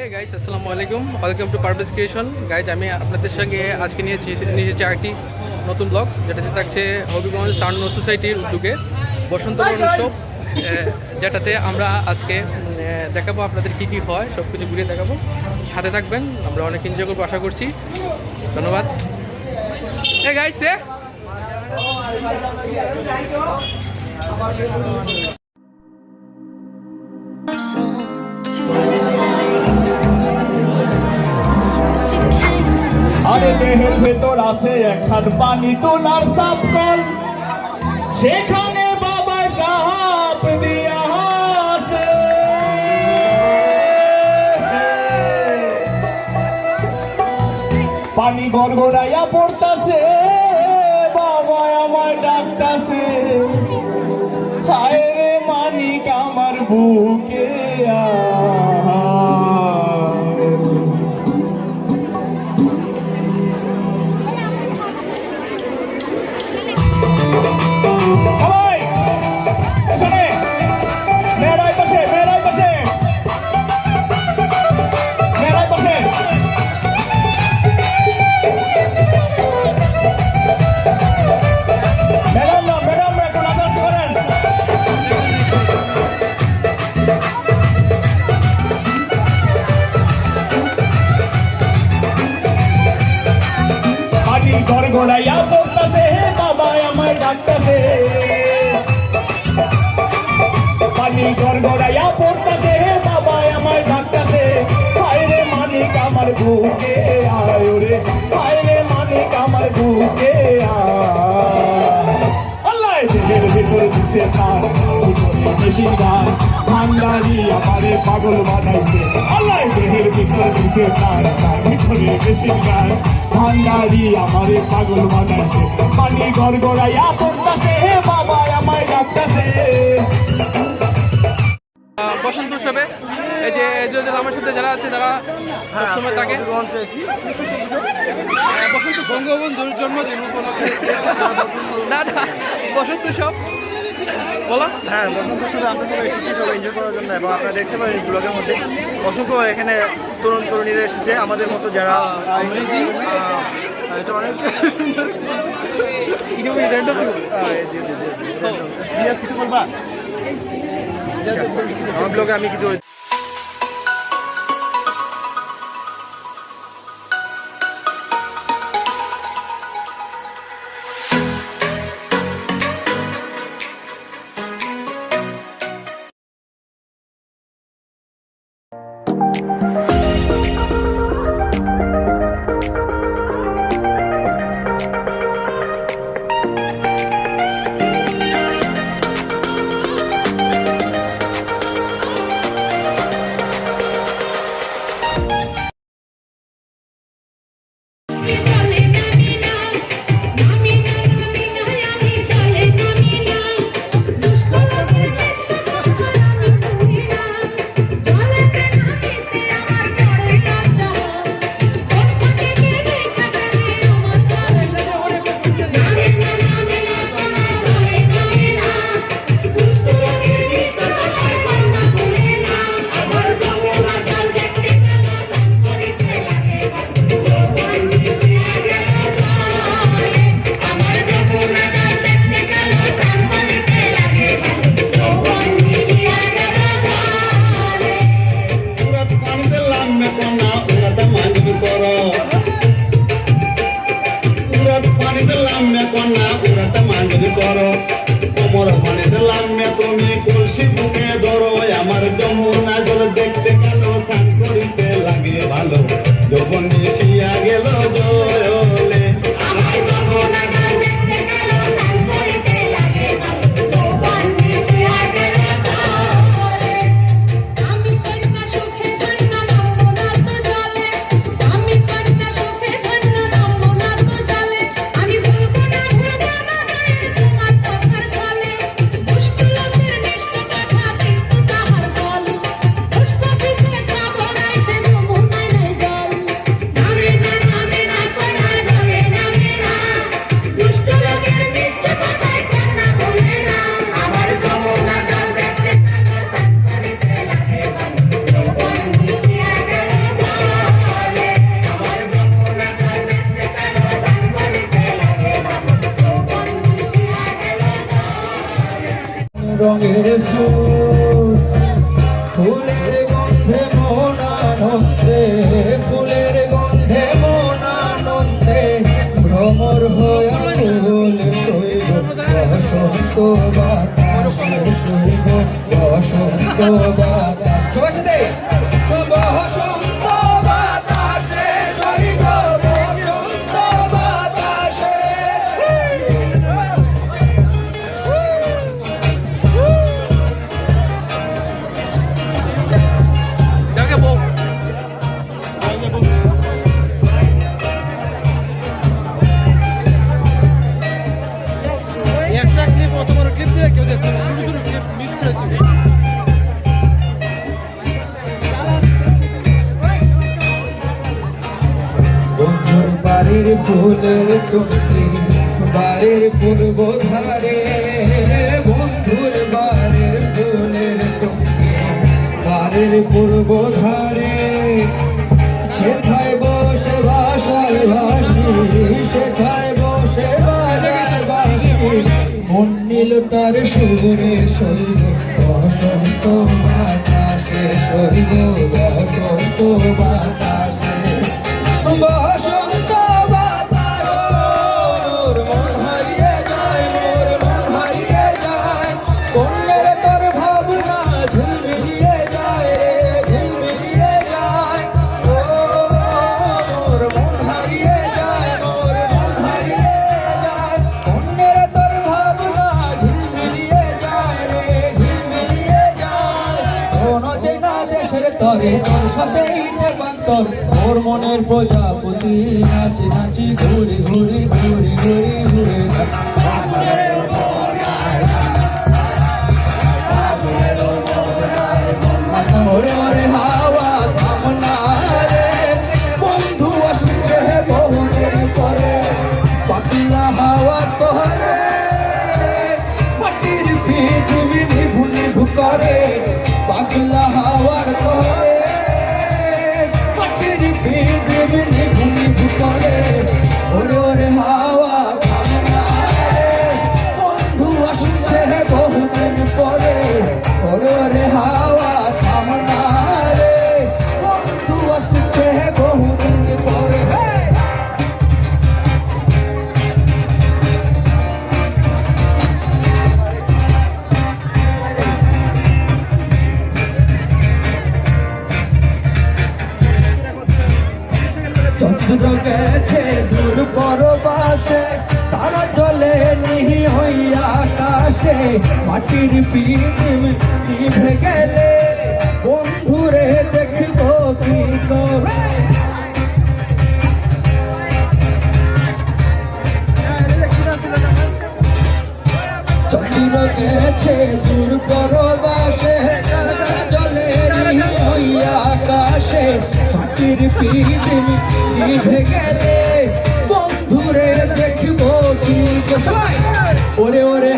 Hey guys, আসসালামু আলাইকুম, welcome to Parvez creation. Guys, আমি আপনাদের সঙ্গে আজকে নিয়েছি আরেকটি নতুন ব্লগ, যেটাতে থাকছে হবিগঞ্জ টাউন সোসাইটির উদ্যোগে বসন্ত উৎসব, যেটাতে আমরা আজকে দেখাবো আপনাদের কী কী হয়, সব কিছু ঘুরে দেখাবো। সাথে থাকবেন, আমরা অনেক এনজয় করবো আশা করছি। ধন্যবাদ। হে গাইস, আরে দেহের ভেতর আছে একখান পানি তোলার সাপ কল, সেখানে বাবা সাপ দিয়া আছে। পানি গড়গড়াইয়া পড়তাছে, বাবা আমায় ডাকতাছে, হায় রে মানিক আমার বুকে গড়গড়াইয়া পড়তাছে, বাবা আমায় ডাকতাছে, পানি গড়গড়াইয়া পড়তাছে, বাবা আমায় ডাকতাছে, হায় রে মানিক আমার বুকে আয় রে, হায় রে মানিক আমার বুকে আল্লাহ দেহের ভেতর দিচ্ছে তার মেশিন গান, ভান্ডারি আমারে পাগল বানাইছে, আল্লাহ দেহের ভিতর দিচ্ছে তার ভিতরে মেশিন গান, ভান্ডারি আমারে পাগল বানাইছে, পানি গড়গড়াইয়া পড়তাছে, বাবা আমায় ডাকতাছে। বসন্ত উৎসবে এই যে আমার সাথে যারা আছে তারা সবসময় থাকে বসন্ত বঙ্গবন্ধুর জন্মদিন উপলক্ষে না বসন্ত উৎসব বলো। হ্যাঁ, বসন্ত উৎসবে আমরা সবাই এসেছি সবাই এনজয় করার জন্য, এবং আপনারা দেখতে পারেন এই ব্লগের মধ্যে অসংখ্য এখানে তরুণ তরুণীরা এসেছে আমাদের মতো যারা এটা অনেক কিছু বলবা আমার ব্লগে আমি কিছু তুমি কলসি বুকে ধরো, আমার যমুনা জল দেখতে কেন স্নান করিতে লাগে ভালো, যখন মিশিয়া গেল জলে পুষ্প রঙের ফুল, ফুলের গন্ধে মন আনন্দে, ফুলের গন্ধে মন আনন্দে ভ্রমর হইয়া ফুল শৈব বসন্ত বাতাসে, শৈব বসন্ত বাতাসে, বসন্ত বাতাসে, শৈব বসন্ত বাতাসে। যাকে বল একটা ক্লিপ অত বড় ক্লিপ দিয়ে কেউ দেখছে না, ছোট ছোট ক্লিপ মিস করে দিবে। বন্ধুর বাড়ির ফুলের টুকরি, বাড়ির পূর্ব ধারে, বন্ধুর বাড়ির ফুলের টুকরি, বাড়ির পূর্ব ধারে, সেথায় বসে বাসার বাসি, সেথায় বসে বাজার বাসি, মন নীল তার সুরে শৈব বসন্ত বাতাসে, শৈব বসন্ত বাতাসে, বসন্ত বাতাস। মোর মন হারিয়ে যায়, মোর মন হারিয়ে যায়, কোনের তোর ভাবনা ঝিলমিলিয়ে যায় রে, ঝিলমিলিয়ে যায়। ও মোর মন হারিয়ে যায়, মোর মন হারিয়ে যায়, কোনের তোর ভাবনা ঝিলমিলিয়ে যায় রে, ঝিলমিলিয়ে যায়। কোন চেনা দেশের তরে তোর সাথেই দেবান্তর, ওর মনের প্রজাপতি নাচি নাচি ঘুরে ঘুরে ঘুরে ঘুরে ঘুরে ওরে ওরে হাওয়া থামনা রে, বন্ধু আসছে বহুদিন পরে, পাতলা হাওয়া তোরে, মাটির পৃথিবী নিভু নিভু করে, পাতলা হাওয়ার তোরে, মাটির পৃথিবী নিভু নিভু করে। ওরে ওরে হাওয়া থামনা রে, বন্ধু আসছে বহুদিন পরে, ওরে ওরে হাওয়া থামনা রে, বন্ধু আসছে বহুদিন পরে। চন্দ্র গেছে দূর পরবাসে, তারা জলে নিহি হইয়া আকাশে, মাটির পৃথিবী নিভে গেলে বন্ধুরে দেখব কি করে। চন্দ্র গেছে দূর পরবাসে, তারা জলে নিহি হইয়া আকাশে, মাটির পৃথিবী নিভে গেলে বন্ধুরে দেখব কি করে। ওরে ওরে